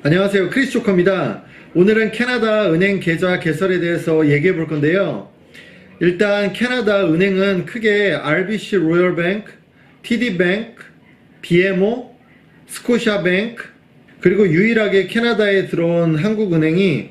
안녕하세요, 크리스토커입니다. 오늘은 캐나다 은행 계좌 개설에 대해서 얘기해 볼 건데요. 일단 캐나다 은행은 크게 RBC 로열뱅크, TD뱅크, BMO, 스코샤뱅크, 그리고 유일하게 캐나다에 들어온 한국은행이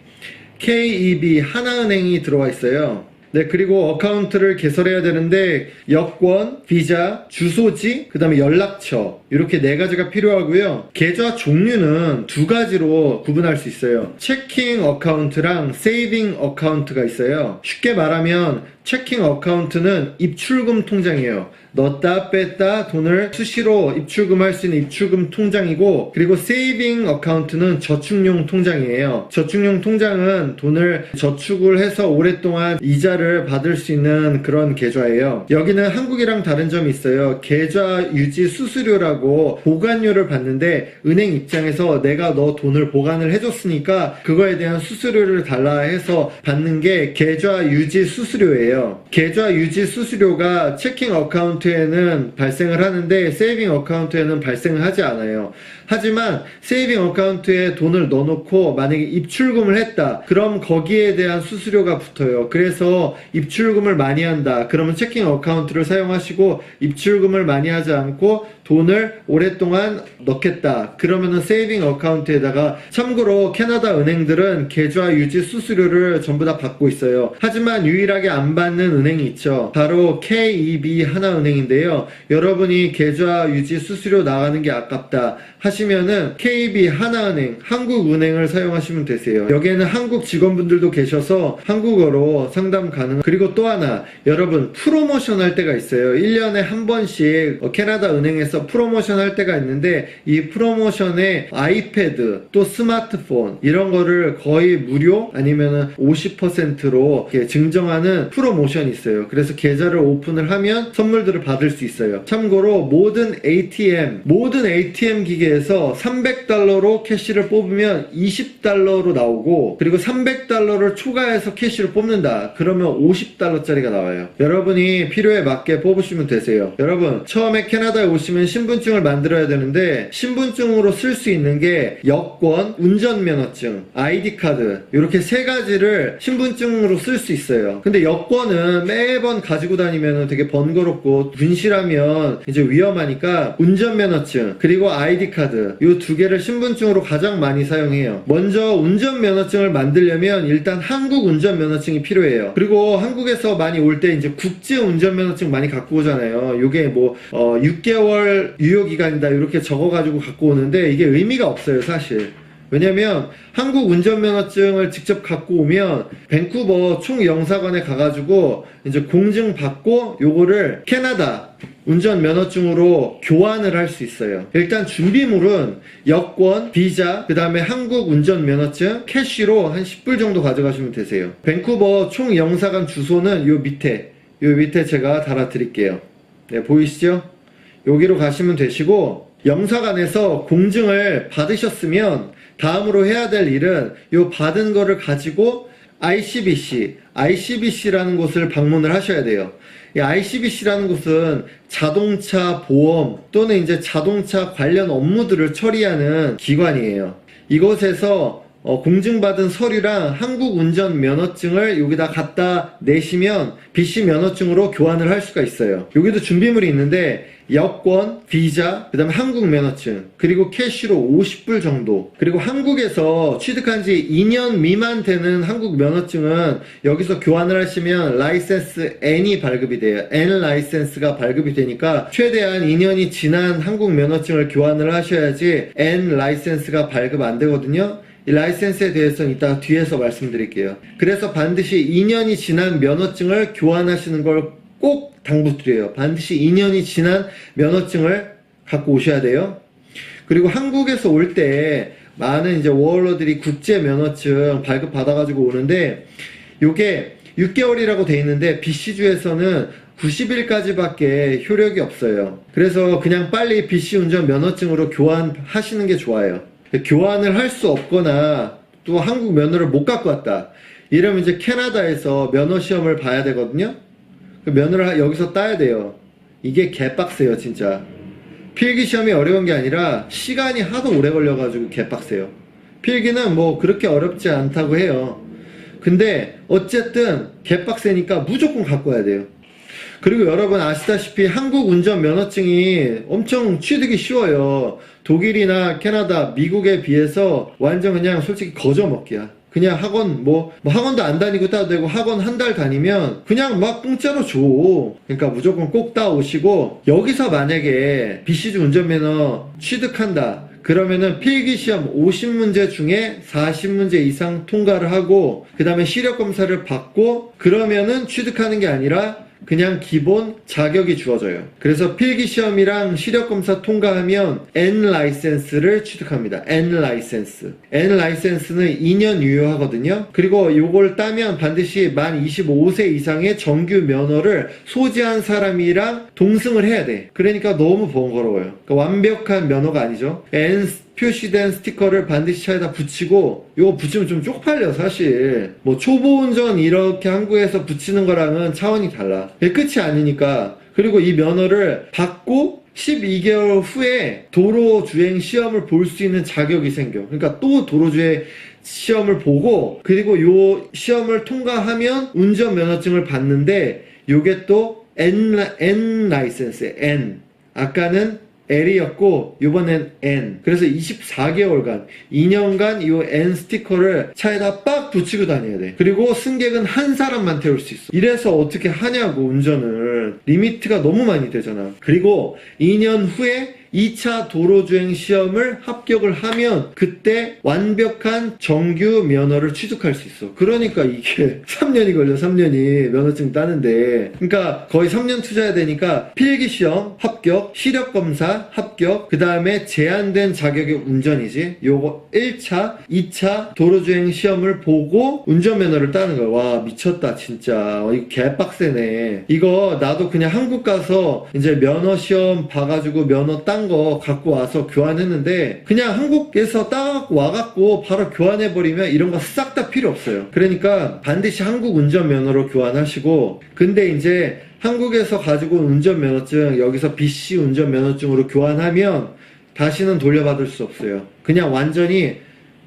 KEB 하나은행이 들어와 있어요. 네, 그리고 어카운트를 개설해야 되는데 여권, 비자, 주소지, 그 다음에 연락처 이렇게 4가지가 필요하고요. 계좌 종류는 2가지로 구분할 수 있어요. 체킹 어카운트랑 세이빙 어카운트가 있어요. 쉽게 말하면 체킹 어카운트는 입출금 통장이에요. 넣었다 뺐다 돈을 수시로 입출금할 수 있는 입출금 통장이고, 그리고 세이빙 어카운트는 저축용 통장이에요. 저축용 통장은 돈을 저축을 해서 오랫동안 이자를 받을 수 있는 그런 계좌예요. 여기는 한국이랑 다른 점이 있어요. 계좌 유지 수수료라고 보관료를 받는데, 은행 입장에서 내가 너 돈을 보관을 해줬으니까 그거에 대한 수수료를 달라 해서 받는 게 계좌 유지 수수료예요. 계좌 유지 수수료가 체킹 어카운트에는 발생을 하는데 세이빙 어카운트에는 발생을 하지 않아요. 하지만 세이빙 어카운트에 돈을 넣어놓고 만약에 입출금을 했다, 그럼 거기에 대한 수수료가 붙어요. 그래서 입출금을 많이 한다, 그러면 체킹 어카운트를 사용하시고, 입출금을 많이 하지 않고 돈을 오랫동안 넣겠다, 그러면은 세이빙 어카운트에다가, 참고로 캐나다 은행들은 계좌 유지 수수료를 전부 다 받고 있어요. 하지만 유일하게 안 받는 은행이 있죠. 바로 KEB 하나은행인데요. 여러분이 계좌 유지 수수료 나가는 게 아깝다 하시면은 KB 하나은행, 한국은행을 사용하시면 되세요. 여기에는 한국 직원분들도 계셔서 한국어로 상담 가능. 그리고 또 하나, 여러분 프로모션 할 때가 있어요. 1년에 한 번씩 캐나다 은행에서 프로모션 할 때가 있는데, 이 프로모션에 아이패드 또 스마트폰 이런 거를 거의 무료 아니면은 50%로 증정하는 프로모션이 있어요. 그래서 계좌를 오픈을 하면 선물들을 받을 수 있어요. 참고로 모든 ATM 기계에서 $300로 캐시를 뽑으면 $20로 나오고, 그리고 $300를 초과해서 캐시를 뽑는다 그러면 $50짜리가 나와요. 여러분이 필요에 맞게 뽑으시면 되세요. 여러분, 처음에 캐나다에 오시면 신분증을 만들어야 되는데, 신분증으로 쓸 수 있는 게 여권, 운전면허증, ID카드 이렇게 3가지를 신분증으로 쓸 수 있어요. 근데 여권은 매번 가지고 다니면 되게 번거롭고 분실하면 이제 위험하니까 운전면허증 그리고 ID카드 이 2개를 신분증으로 가장 많이 사용해요. 먼저 운전면허증을 만들려면 일단 한국 운전면허증이 필요해요. 그리고 한국에서 많이 올 때 이제 국제 운전면허증 많이 갖고 오잖아요. 요게 뭐 6개월 유효기간이다 이렇게 적어가지고 갖고 오는데, 이게 의미가 없어요 사실. 왜냐면 한국 운전면허증을 직접 갖고 오면 밴쿠버 총영사관에 가가지고 이제 공증받고 요거를 캐나다 운전면허증으로 교환을 할 수 있어요. 일단 준비물은 여권, 비자, 그 다음에 한국 운전면허증, 캐시로 한 10불 정도 가져가시면 되세요. 밴쿠버 총영사관 주소는 요 밑에 제가 달아 드릴게요. 네, 보이시죠? 여기로 가시면 되시고, 영사관에서 공증을 받으셨으면 다음으로 해야 될 일은 요 받은 거를 가지고 ICBC라는 곳을 방문을 하셔야 돼요. 이 ICBC라는 곳은 자동차 보험 또는 이제 자동차 관련 업무들을 처리하는 기관이에요. 이곳에서 공증받은 서류랑 한국 운전 면허증을 여기다 갖다 내시면 BC 면허증으로 교환을 할 수가 있어요. 여기도 준비물이 있는데 여권, 비자, 그 다음에 한국 면허증, 그리고 캐시로 50불 정도. 그리고 한국에서 취득한 지 2년 미만 되는 한국 면허증은 여기서 교환을 하시면 라이센스 N이 발급이 돼요. N 라이센스가 발급이 되니까 최대한 2년이 지난 한국 면허증을 교환을 하셔야지 N 라이센스가 발급 안 되거든요. 이 라이센스에 대해서는 이따 뒤에서 말씀드릴게요. 그래서 반드시 2년이 지난 면허증을 교환하시는 걸 꼭 당부드려요. 반드시 2년이 지난 면허증을 갖고 오셔야 돼요. 그리고 한국에서 올 때 많은 이제 워홀러들이 국제 면허증 발급 받아가지고 오는데, 요게 6개월이라고 돼 있는데 BC주에서는 90일까지밖에 효력이 없어요. 그래서 그냥 빨리 BC 운전 면허증으로 교환하시는 게 좋아요. 교환을 할 수 없거나 또 한국 면허를 못 갖고 왔다 이러면 이제 캐나다에서 면허 시험을 봐야 되거든요. 그 면허를 여기서 따야 돼요. 이게 개빡세요 진짜. 필기 시험이 어려운 게 아니라 시간이 하도 오래 걸려가지고 개빡세요. 필기는 뭐 그렇게 어렵지 않다고 해요. 근데 어쨌든 개빡세니까 무조건 갖고 와야 돼요. 그리고 여러분 아시다시피 한국 운전면허증이 엄청 취득이 쉬워요. 독일이나 캐나다, 미국에 비해서 완전 그냥 솔직히 거저먹기야. 그냥 학원 뭐 학원도 안 다니고 따도 되고 학원 한 달 다니면 그냥 막 공짜로 줘. 그러니까 무조건 꼭 따오시고, 여기서 만약에 BC주 운전면허 취득한다 그러면은 필기시험 50문제 중에 40문제 이상 통과를 하고 그 다음에 시력검사를 받고 그러면은 취득하는 게 아니라 그냥 기본 자격이 주어져요. 그래서 필기시험이랑 시력검사 통과하면 N라이센스를 취득합니다. N라이센스. N라이센스는 2년 유효하거든요. 그리고 요걸 따면 반드시 만 25세 이상의 정규 면허를 소지한 사람이랑 동승을 해야 돼. 그러니까 너무 번거로워요. 그러니까 완벽한 면허가 아니죠. N 표시된 스티커를 반드시 차에다 붙이고, 이거 붙이면 좀 쪽팔려 사실. 뭐 초보 운전 이렇게 한국에서 붙이는 거랑은 차원이 달라. 끝이 아니니까. 그리고 이 면허를 받고 12개월 후에 도로주행 시험을 볼 수 있는 자격이 생겨. 그러니까 또 도로주행 시험을 보고, 그리고 요 시험을 통과하면 운전면허증을 받는데, 요게 또 N 라이센스에 N. 아까는 L이었고 요번엔 N. 그래서 24개월간 2년간 이 N 스티커를 차에다 빡 붙이고 다녀야 돼. 그리고 승객은 한 사람만 태울 수 있어. 이래서 어떻게 하냐고. 운전을 리미트가 너무 많이 되잖아. 그리고 2년 후에 2차 도로주행 시험을 합격을 하면 그때 완벽한 정규 면허를 취득할 수 있어. 그러니까 이게 3년이 걸려. 3년이 면허증 따는데. 그러니까 거의 3년 투자해야 되니까 필기시험 합격, 시력검사 합격, 그 다음에 제한된 자격의 운전이지. 요거 1차, 2차 도로주행 시험을 보고 운전면허를 따는 거야. 와 미쳤다 진짜. 이거 개빡세네. 이거 나도 그냥 한국 가서 이제 면허시험 봐가지고 면허 딴 거 갖고 와서 교환했는데, 그냥 한국에서 따갖고 와갖고 바로 교환해버리면 이런 거 싹 다 필요 없어요. 그러니까 반드시 한국 운전면허로 교환하시고, 근데 이제 한국에서 가지고 온 운전면허증 여기서 BC 운전면허증으로 교환하면 다시는 돌려받을 수 없어요. 그냥 완전히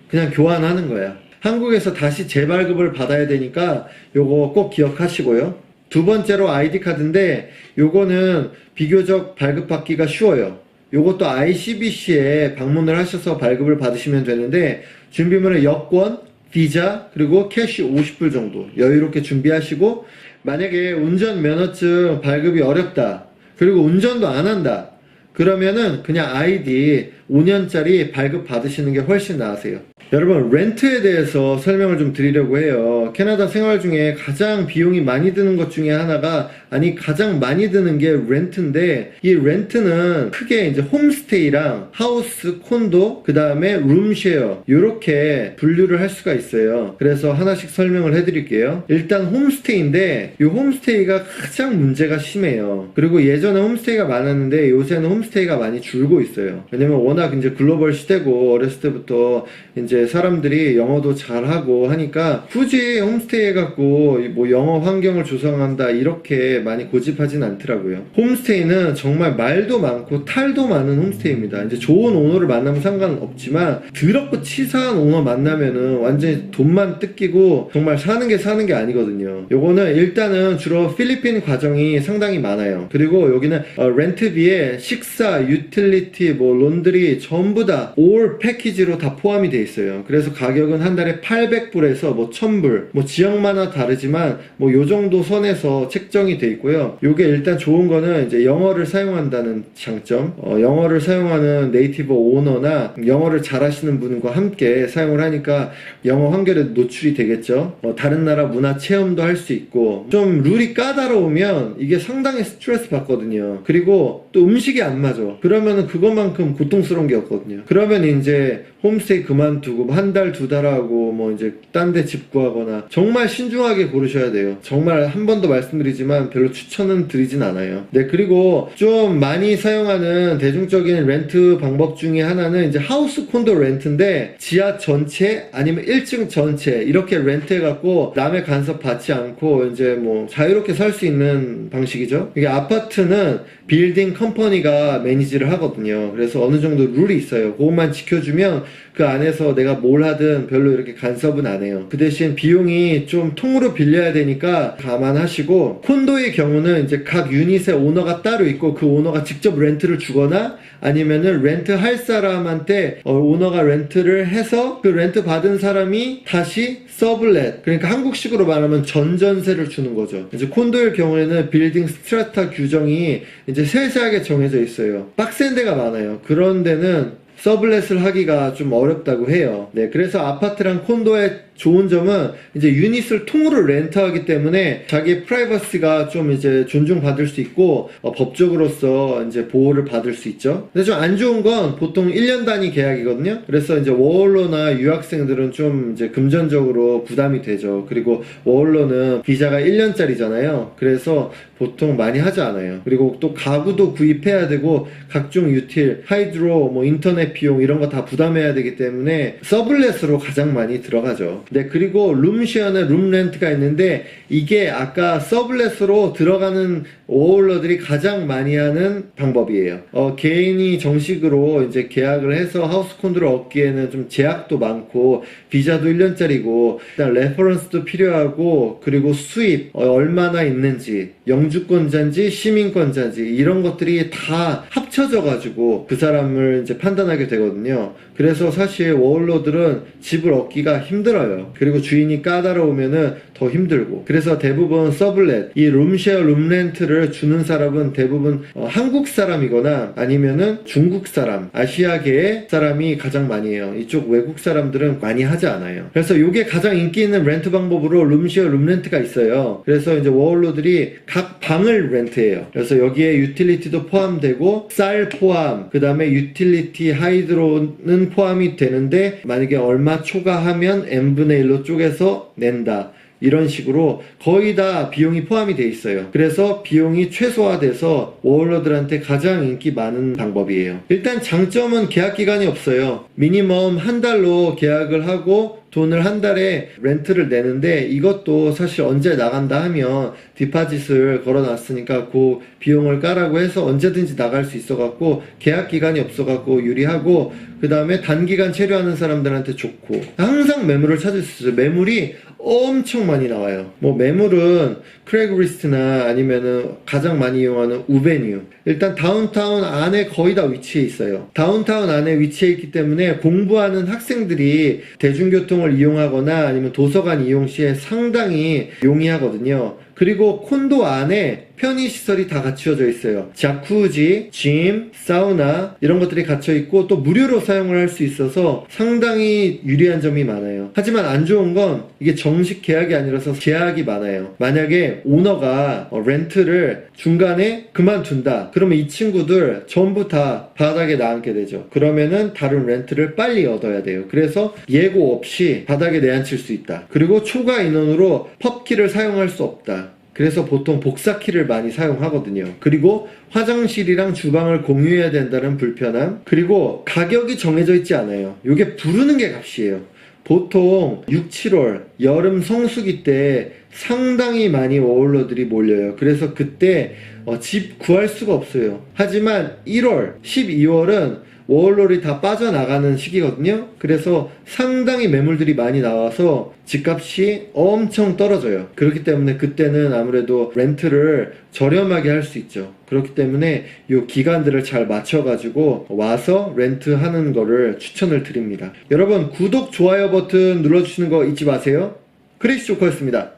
그냥 교환하는 거야. 한국에서 다시 재발급을 받아야 되니까 요거 꼭 기억하시고요. 두 번째로 아이디카드인데, 요거는 비교적 발급받기가 쉬워요. 요것도 ICBC에 방문을 하셔서 발급을 받으시면 되는데, 준비물은 여권, 비자, 그리고 캐시 50불 정도 여유롭게 준비하시고, 만약에 운전면허증 발급이 어렵다, 그리고 운전도 안 한다, 그러면은 그냥 ID 5년짜리 발급 받으시는 게 훨씬 나으세요. 여러분, 렌트에 대해서 설명을 좀 드리려고 해요. 캐나다 생활 중에 가장 비용이 많이 드는 것 중에 하나가, 아니 가장 많이 드는 게 렌트인데, 이 렌트는 크게 이제 홈스테이랑 하우스, 콘도, 그 다음에 룸쉐어 요렇게 분류를 할 수가 있어요. 그래서 하나씩 설명을 해드릴게요. 일단 홈스테이인데, 이 홈스테이가 가장 문제가 심해요. 그리고 예전에 홈스테이가 많았는데 요새는 홈스테이가 많이 줄고 있어요. 왜냐면 워낙 이제 글로벌 시대고, 어렸을 때부터 이제 사람들이 영어도 잘하고 하니까 굳이 홈스테이 해갖고 뭐 영어 환경을 조성한다 이렇게 많이 고집하진 않더라고요. 홈스테이는 정말 말도 많고 탈도 많은 홈스테이입니다. 이제 좋은 오너를 만나면 상관은 없지만, 더럽고 치사한 오너 만나면은 완전히 돈만 뜯기고 정말 사는 게 아니거든요. 요거는 일단은 주로 필리핀 과정이 상당히 많아요. 그리고 여기는 렌트비에 식사, 유틸리티, 뭐 론드리 전부 다 올 패키지로 다 포함이 돼 있어요. 그래서 가격은 한 달에 800불에서 뭐 1000불, 뭐 지역마다 다르지만 뭐 요 정도 선에서 책정이 돼 있고요. 요게 일단 좋은 거는 이제 영어를 사용한다는 장점. 영어를 사용하는 네이티브 오너나 영어를 잘하시는 분과 함께 사용을 하니까 영어 환결에 노출이 되겠죠. 다른 나라 문화 체험도 할 수 있고, 좀 룰이 까다로우면 이게 상당히 스트레스 받거든요. 그리고 또 음식이 안 맞아. 그러면은 그것만큼 고통스러운 게 없거든요. 그러면 이제 홈스테이 그만두고 한 달, 두 달 하고 뭐 이제 딴 데 집 구하거나, 정말 신중하게 고르셔야 돼요. 정말 한 번 더 말씀드리지만 별로 추천은 드리진 않아요. 네, 그리고 좀 많이 사용하는 대중적인 렌트 방법 중에 하나는 이제 하우스 콘도 렌트인데, 지하 전체 아니면 1층 전체 이렇게 렌트 해갖고 남의 간섭 받지 않고 이제 뭐 자유롭게 살 수 있는 방식이죠. 이게 아파트는 빌딩 컴퍼니가 매니지를 하거든요. 그래서 어느 정도 룰이 있어요. 그것만 지켜주면 그 안에서 내가 뭘 하든 별로 이렇게 간섭은 안 해요. 그 대신 비용이 좀 통으로 빌려야 되니까 감안하시고, 콘도의 경우는 이제 각 유닛의 오너가 따로 있고 그 오너가 직접 렌트를 주거나 아니면은 렌트 할 사람한테 오너가 렌트를 해서 그 렌트 받은 사람이 다시 서블렛, 그러니까 한국식으로 말하면 전전세를 주는 거죠. 이제 콘도의 경우에는 빌딩 스트라타 규정이 이제 세세하게 정해져 있어요. 빡센 데가 많아요. 그런 데는 서블렛을 하기가 좀 어렵다고 해요. 네, 그래서 아파트랑 콘도의 좋은 점은 이제 유닛을 통으로 렌트하기 때문에 자기의 프라이버시가 좀 이제 존중받을 수 있고 법적으로서 이제 보호를 받을 수 있죠. 근데 좀 안 좋은 건 보통 1년 단위 계약이거든요. 그래서 이제 워홀러나 유학생들은 좀 이제 금전적으로 부담이 되죠. 그리고 워홀러는 비자가 1년짜리잖아요. 그래서 보통 많이 하지 않아요. 그리고 또 가구도 구입해야 되고 각종 유틸, 하이드로, 뭐 인터넷 비용 이런 거 다 부담해야 되기 때문에 서블렛으로 가장 많이 들어가죠. 네, 그리고 룸쉐어나 룸렌트가 있는데 이게 아까 서블렛으로 들어가는 워홀러들이 가장 많이 하는 방법이에요. 개인이 정식으로 이제 계약을 해서 하우스 콘도를 얻기에는 좀 제약도 많고 비자도 1년짜리고 일단 레퍼런스도 필요하고 그리고 수입 얼마나 있는지 영주권자인지 시민권자인지 이런 것들이 다 합쳐져 가지고 그 사람을 이제 판단하게 되거든요. 그래서 사실 워홀러들은 집을 얻기가 힘들어요. 그리고 주인이 까다로우면은 더 힘들고. 그래서 대부분 서블렛, 이 룸쉐어 룸렌트를 주는 사람은 대부분 한국 사람이거나 아니면은 중국 사람, 아시아계의 사람이 가장 많이 해요. 이쪽 외국 사람들은 많이 하지 않아요. 그래서 이게 가장 인기 있는 렌트 방법으로 룸쉐어 룸렌트가 있어요. 그래서 이제 워홀러들이 각 방을 렌트해요. 그래서 여기에 유틸리티도 포함되고 쌀 포함, 그 다음에 유틸리티 하이드로는 포함이 되는데 만약에 얼마 초과하면 n분의 1로 쪼개서 낸다. 이런 식으로 거의 다 비용이 포함이 돼 있어요. 그래서 비용이 최소화돼서 워홀러들한테 가장 인기 많은 방법이에요. 일단 장점은 계약 기간이 없어요. 미니멈 한 달로 계약을 하고 돈을 한 달에 렌트를 내는데 이것도 사실 언제 나간다 하면 디파짓을 걸어놨으니까 그 비용을 까라고 해서 언제든지 나갈 수 있어갖고 계약 기간이 없어갖고 유리하고 그 다음에 단기간 체류하는 사람들한테 좋고 항상 매물을 찾을 수 있어요. 매물이 엄청 많이 나와요. 뭐 매물은 크레그리스트나 아니면은 가장 많이 이용하는 우베뉴, 일단 다운타운 안에 거의 다 위치해 있어요. 다운타운 안에 위치해 있기 때문에 공부하는 학생들이 대중교통을 이용하거나 아니면 도서관 이용 시에 상당히 용이하거든요. 그리고 콘도 안에 편의시설이 다 갖추어져 있어요. 자쿠지, 짐, 사우나 이런 것들이 갖춰있고 또 무료로 사용을 할 수 있어서 상당히 유리한 점이 많아요. 하지만 안 좋은 건 이게 정식 계약이 아니라서 제약이 많아요. 만약에 오너가 렌트를 중간에 그만둔다. 그러면 이 친구들 전부 다 바닥에 나앉게 되죠. 그러면은 다른 렌트를 빨리 얻어야 돼요. 그래서 예고 없이 바닥에 내앉힐 수 있다. 그리고 초과 인원으로 펍키를 사용할 수 없다. 그래서 보통 복사키를 많이 사용하거든요. 그리고 화장실이랑 주방을 공유해야 된다는 불편함, 그리고 가격이 정해져 있지 않아요. 이게 부르는 게 값이에요. 보통 6, 7월 여름 성수기 때 상당히 많이 워홀러들이 몰려요. 그래서 그때 집 구할 수가 없어요. 하지만 1월, 12월은 워홀러들이 다 빠져나가는 시기거든요. 그래서 상당히 매물들이 많이 나와서 집값이 엄청 떨어져요. 그렇기 때문에 그때는 아무래도 렌트를 저렴하게 할 수 있죠. 그렇기 때문에 이 기간들을 잘 맞춰가지고 와서 렌트하는 거를 추천을 드립니다. 여러분 구독, 좋아요 버튼 눌러주시는 거 잊지 마세요. 크레이지 조커였습니다.